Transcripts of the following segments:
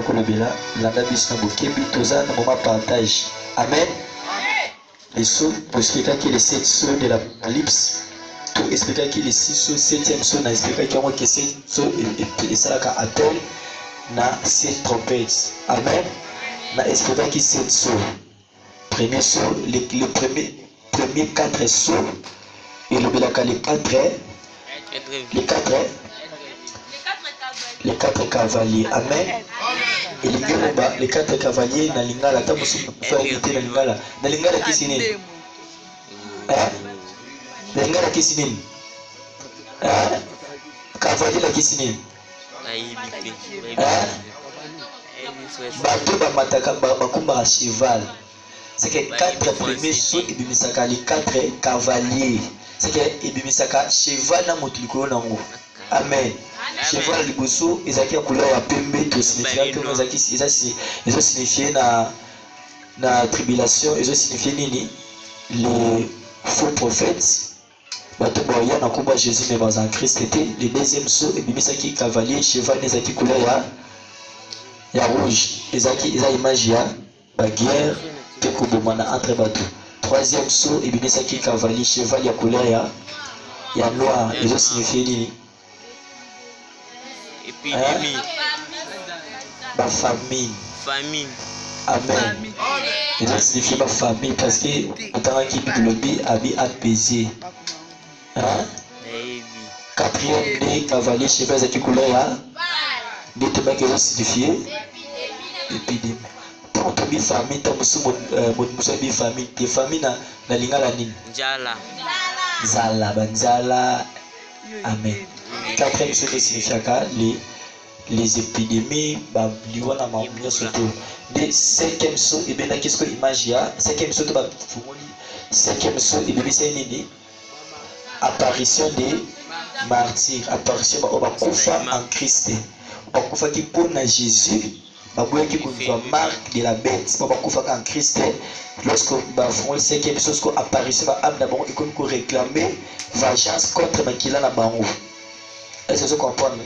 Nakolobela, l'andabis na bokebi, toza na moment partage. Amen. Les sauts, pour expliquer que les 7 sauts de l'Apocalypse, tout expliquer que les 6 sauts, 7e saut, n'a expliqué que 7 sauts et ça a appel na 7 trompettes. Amen. N'a expliqué que 7 sauts. Premier saut, les premiers 4 sauts, et le belaka les 4 cavaliers. Amen. Et les 4 cavaliers na lingala tamu faire éviter na lingala. Na lingala kisini. Na lingala kisini. Cavalier la kisini. Bateau ba mataka ba kumba à cheval. C'est que 4 premiers sauts et bimisaka les 4 cavaliers. C'est que et bimisaka cheval na motuliko nango. Amen. Cheval liboso ezaki ya couleur ya pembe to signifie que nous ezaki ça signifie na tribulation, eso signifie nini les faux prophètes bato boya na komba Jésus mais dans un Christ était le deuxième saut et bimisaki cavalier cheval ezaki couleur ya rouge ezaki eza image ya ba guerre te kobomana entre bato. Troisième saut et bimisaki cavalier cheval ya couleur ya noir eso signifie nini épidémie, ma famille. Amen. Et ça signifie ma famille parce que autant qu'il le lobby a apaisé. Quatrième des cavaliers cheveux qui couleur des tomates qui ont signifié épidémie. Tant que bi famille, tant que bi famille, des familles na lingala nini? Banzala. Amen. Quatrième chose signifie les épidémies, liwana maumia surtout. Le cinquième saut, et bien qu'est-ce que l'image y a? Cinquième saut, cinquième saut, et bien c'est nini? Apparition des martyrs, apparition de Koufa en Christ. Koufa qui pone à Jésus, qui conçoit marque de la bête, Koufa en Christ. Lorsque le cinquième saut, apparition de l'âme d'abord, et qu'on réclamer vengeance contre Makila na bango. Est-ce que vous comprenez?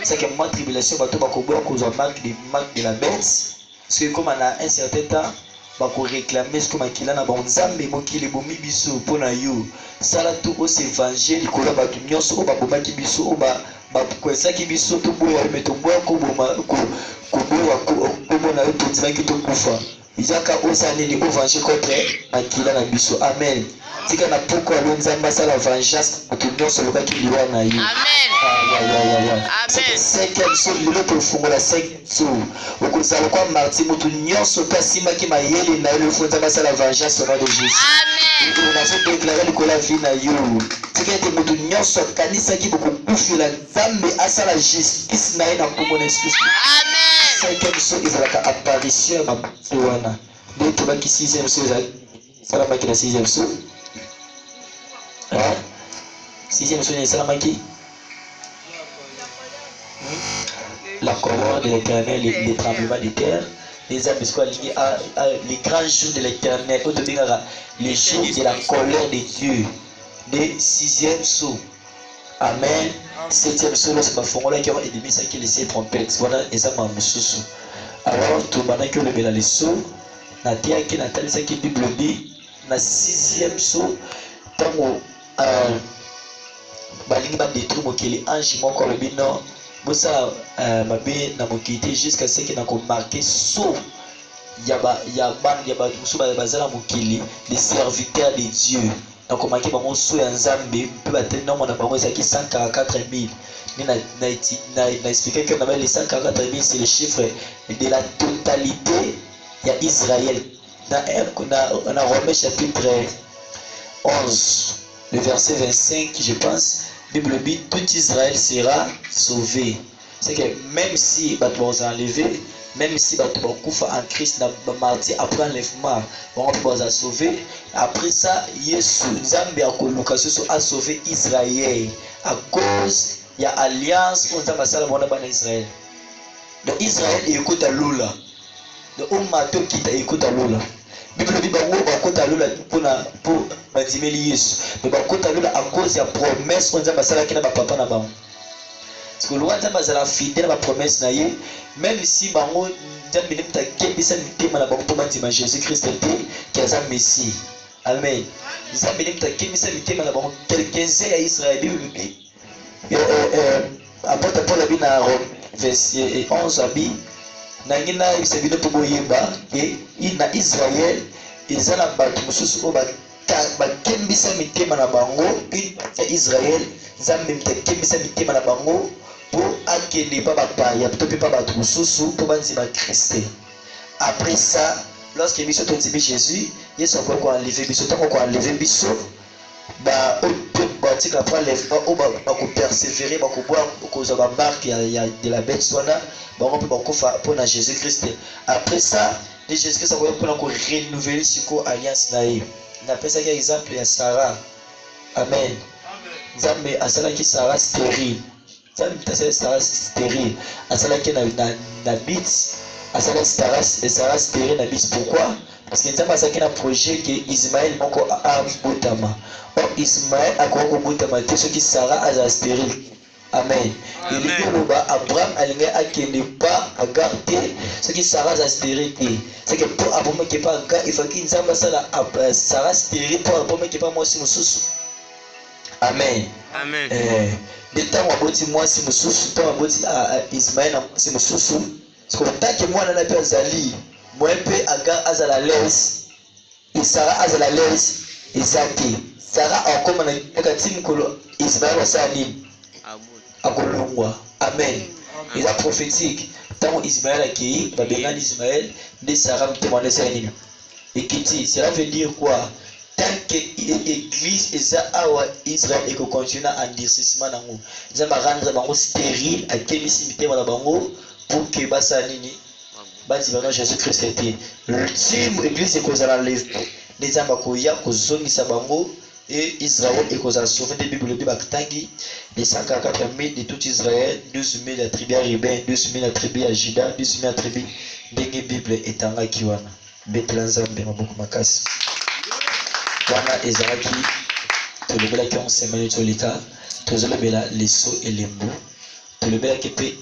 C'est que moi, tribulation, je vais cause marque de la bête. Parce que comme on a un certain temps, je vais réclamer ce que je vais bon Zambé, je vais bon biso pour na yo. Ça là tout aussi évangile, il va tout nyon so ba boma ki biso ba ko ça ki biso to boya mais to boya ko boma ko boya ko bona yo to tsima ki to kufa. Izaka osane ni évangile contre makila na biso. Amen. Tika na poko ya Nzamba sala vengeance to nyon so loka ki liwa na yo. Amen. C'est cinquième saut, le profond la cinquième saut. Au cours de quoi Martin Moutounion se passe qui m'a yélé na le fond de la vengeance au nom de Jésus. Amen. On a déclaré le cola vie na yo. C'est que des Moutounion se kanisa qui beaucoup bouffe la dame à ça la justice na ina pour mon excuse. Amen. Cinquième saut il va la apparition ma Joana. Dès que qui sixième saut ça la qui la sixième saut. Sixième saut c'est la qui la colère de l'éternel, les tremblements de terre, les âmes les grands jours de l'éternel, les jours de la colère de Dieu, le sixième saut. Amen. Septième saut, c'est ma fongola qui a ennemi ça qui laissait trompette. Voilà, les âmes en sous. Alors, tout le monde qui le met dans les sauts, la terre qui n'a pas ça qui Bible dit, la sixième saut, tant balingi ba détruire mo kili ange mon ko le bino bosa mabe na mokité jusqu'à ce que na ko marquer saut ya ba musu ba bazala mokili les serviteurs de Dieu na ko marquer bango saut ya Nzambe pe ba tena mo na bango ezaki 144 000 ni na expliquer que les 144 000 c'est le chiffre de la totalité ya Israël dans Romains chapitre 11 le verset 25 je pense. Bible dit tout Israël sera sauvé. C'est que même si tu vas enlever, même si tu vas couper en Christ, dans martyr après l'enlèvement, on va sauver. Après ça, Jésus, Nzambe a sauvé Israël à cause il y a alliance entre les Israël. Donc Israël écoute à Lula. Donc on m'a tout qui écoute à Lula. Bible dit bango bakota lola pour bandimeli Yesu mais bakota lola à cause ya promesse on Nzambe asala kina ba papa na bango parce que loin Nzambe azala fidèle ba promesse na ye même si bango nzambe ne mutakebisa mitema na bango mpo bandima Jésus Christ te aza Messie. Amen. Nzambe ne mutakebisa mitema na bango quelques-uns ya Israël. Apôtre Paul abi na verset 11 abi nangi na yebisa mpo boyeba ke na Israël eza na bato mosusu oyo bakembisa mitema na bango ya Israël. Nzambe mutakebisa mitema na bango mpo akende pa bapaya to mpe pa bato mosusu mpo bandima Kriste. Après ça, lorsque biso tondimi Jésus, Yesu akoki koenleve biso. Ntango koenleve biso batika po enlèvement oyo bakopersévérer bakozwa bamarke de la bête wana bango mpe bakofa mpona Jésus Christ. Après ça nde Jésus Christ akoki mpona korenouveler sikoyo alliance na ye. Napesaki exemple ya Sarah. Amen. Nzambe asalaki Sarah stérile. Nzambe asalaki Sarah stérile. Asalaki na bit. Asalaki Sarah stérile na bit. Pourquoi? Parce que Nzambe asalaki na projet que Ismaël moko abotama. Or Ismaël akoki kobotama te soki Sarah aza stérile. Amen. Elingi oloba Abraham alingi akende pa Agar te soki Sarah aza stérile te. C'est que mpo abomaki pa Agar ifaki Nzambe asala Sarah stérile mpo abomaki pa mwasi mosusu. Amen. Amen. De ntango aboti mwasi mosusu ntango aboti Ismaël na mwasi mosusu soki mwana na mpe azali mwe mpe Agar azala lese Sarah azala lese eza te. Sarah akoma na kati mokolo Ismaël asala nini? Akolongwa. Amen. Eza prophétique. Ntango Ismaël akei babengani Ismaël nde Sarah motema wana esala nini? Ekiti. Cela veut dire quoi? Tant que l'église eza awa Israël eko continue na endurcissement nango. Nzambe rendre bango stérile akemisi mitema na bango pour que basala nini? Bandima na Jésus Christ te. L'ultime église ekozala enlèvement. Nzambe akoya kozongisa bango et Israël ekozala sauvé de Bible de bakitangi les 144 000 de tout Israël, 12 000 la tribu ya Ruben, 12 000 la tribu ya Juda, 12 000 la tribu ndenge Bible etangaki wana. Betela Nzambe maboko makasi. Wana ezalaki tolobelaki on semaine toleka tozolobela leso elembo tolobelaki pe